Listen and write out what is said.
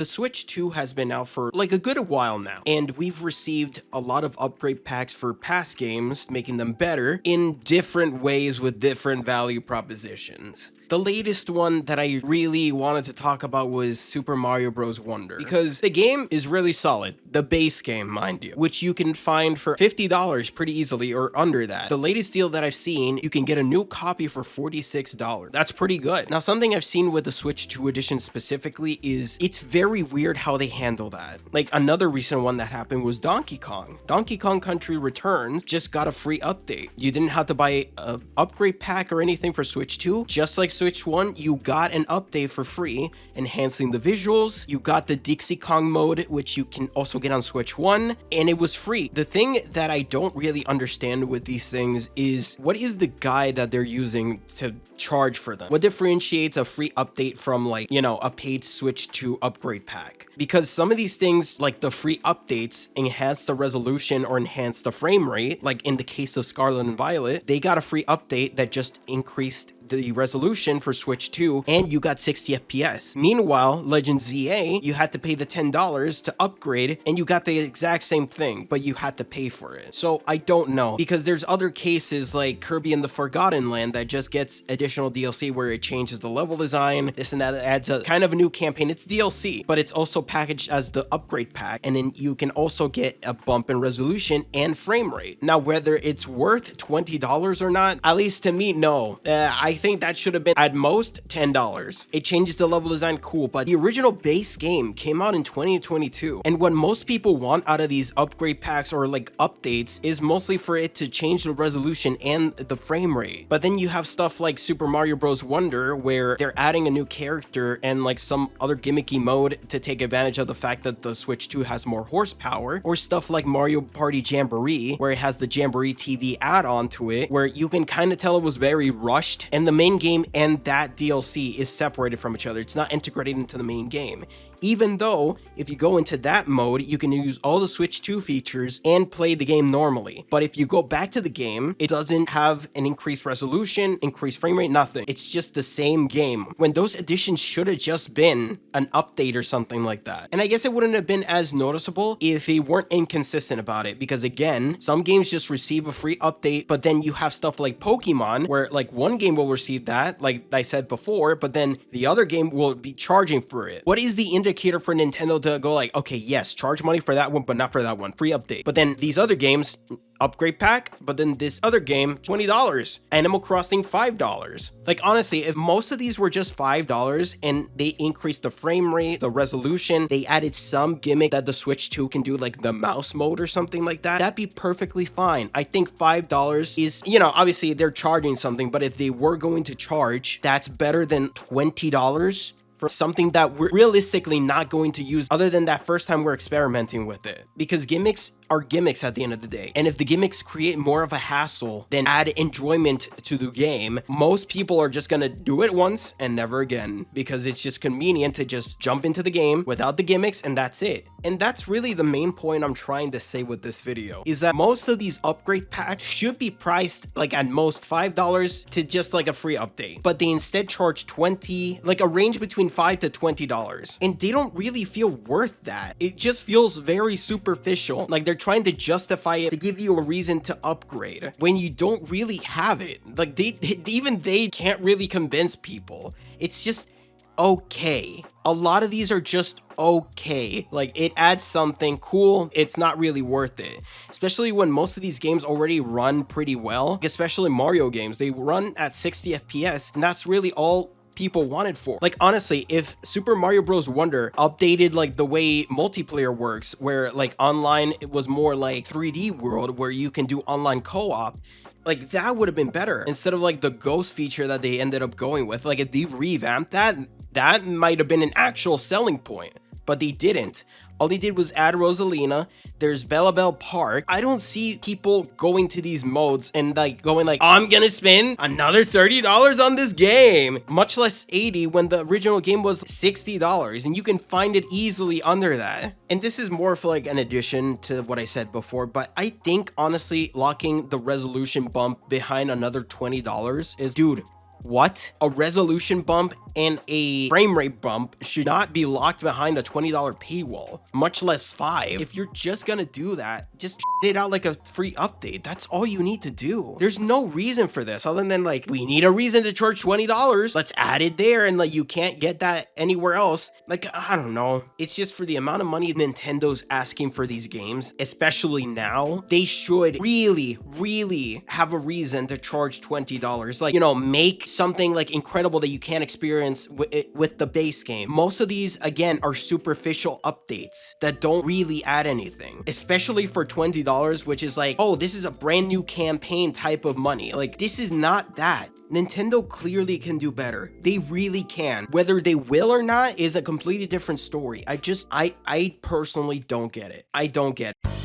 The Switch 2 has been out for like a good while now, and we've received a lot of upgrade packs for past games, making them better in different ways with different value propositions. The latest one that I really wanted to talk about was Super Mario Bros. Wonder, because the game is really solid, the base game, mind you, which you can find for $50 pretty easily or under that. The latest deal that I've seen, you can get a new copy for $46. That's pretty good. Now, something I've seen with the Switch 2 edition specifically is it's very weird how they handle that. Like, another recent one that happened was Donkey Kong. Donkey Kong Country Returns just got a free update. You didn't have to buy an upgrade pack or anything for Switch 2, just like Switch 1, you got an update for free, enhancing the visuals. You got the Dixie Kong mode, which you can also get on Switch 1, and it was free. The thing that I don't really understand with these things is what is the guide that they're using to charge for them? What differentiates a free update from, like, you know, a paid Switch 2 upgrade pack? Because some of these things, like the free updates, enhance the resolution or enhance the frame rate. Like in the case of Scarlet and Violet, they got a free update that just increased the resolution for Switch 2, and you got 60 FPS. Meanwhile, Legend ZA, you had to pay the $10 to upgrade, and you got the exact same thing, but you had to pay for it. So I don't know, because there's other cases like Kirby and the Forgotten Land that just gets additional DLC where it changes the level design, this and that, it adds a kind of a new campaign. It's DLC, but it's also packaged as the upgrade pack, and then you can also get a bump in resolution and frame rate. Now, whether it's worth $20 or not, at least to me, no. I think that should have been at most $10. It changes the level design, cool, but the original base game came out in 2022, and what most people want out of these upgrade packs or like updates is mostly for it to change the resolution and the frame rate. But then you have stuff like Super Mario Bros. Wonder, where they're adding a new character and like some other gimmicky mode to take advantage of the fact that the Switch 2 has more horsepower, or stuff like Mario Party Jamboree, where it has the Jamboree TV add-on to it, where you can kind of tell it was very rushed, and the main game and that DLC is separated from each other. It's not integrated into the main game. Even though, if you go into that mode, you can use all the Switch 2 features and play the game normally. But if you go back to the game, it doesn't have an increased resolution, increased frame rate, nothing. It's just the same game, when those additions should have just been an update or something like that. And I guess it wouldn't have been as noticeable if they weren't inconsistent about it, because again, some games just receive a free update, but then you have stuff like Pokemon, where like one game will receive that, like I said before, but then the other game will be charging for it. What is the indicator for Nintendo to go like, okay, yes, charge money for that one, but not for that one, free update? But then these other games, upgrade pack, but then this other game, $20. Animal Crossing, $5. Like, honestly, if most of these were just $5 and they increased the frame rate, the resolution, they added some gimmick that the Switch 2 can do, like the mouse mode or something like that, that'd be perfectly fine. I think $5 is, you know, obviously they're charging something, but if they were going to charge, that's better than $20 for something that we're realistically not going to use other than that first time we're experimenting with it. Because gimmicks are gimmicks at the end of the day. And if the gimmicks create more of a hassle than add enjoyment to the game, most people are just gonna do it once and never again, because it's just convenient to just jump into the game without the gimmicks and that's it. And that's really the main point I'm trying to say with this video, is that most of these upgrade packs should be priced like at most $5 to just like a free update, but they instead charge $20, like a range between $5 to $20, and they don't really feel worth that. It just feels very superficial, like they're trying to justify it to give you a reason to upgrade when you don't really have it. Like even they can't really convince people. It's just okay. A lot of these are just okay. Like, it adds something cool, it's not really worth it, especially when most of these games already run pretty well. Especially Mario games, they run at 60 FPS, and that's really all people wanted for. Like, honestly, if Super Mario Bros. Wonder updated like the way multiplayer works, where like online it was more like 3D world where you can do online co-op, like that would have been better instead of like the ghost feature that they ended up going with. Like, if they revamped that, that might have been an actual selling point, but they didn't. All they did was add Rosalina. There's Bella Bell Park. I don't see people going to these modes and like going like, I'm gonna spend another $30 on this game, much less $80 when the original game was $60, and you can find it easily under that. And this is more of like an addition to what I said before, but I think honestly locking the resolution bump behind another $20 is, dude, What? A resolution bump and a frame rate bump should not be locked behind a $20 paywall, much less $5. If you're just gonna do that, just it out like a free update. That's all you need to do. There's no reason for this other than like, we need a reason to charge $20. Let's add it there, and like you can't get that anywhere else. Like, I don't know. It's just for the amount of money Nintendo's asking for these games, especially now, they should really have a reason to charge $20. Like, you know, make something like incredible that you can't experience with the base game. Most of these, again, are superficial updates that don't really add anything, especially for $20, which is like, oh, this is a brand new campaign type of money. Like, this is not that. Nintendo clearly can do better. They really can. Whether they will or not is a completely different story. I personally don't get it. I don't get it.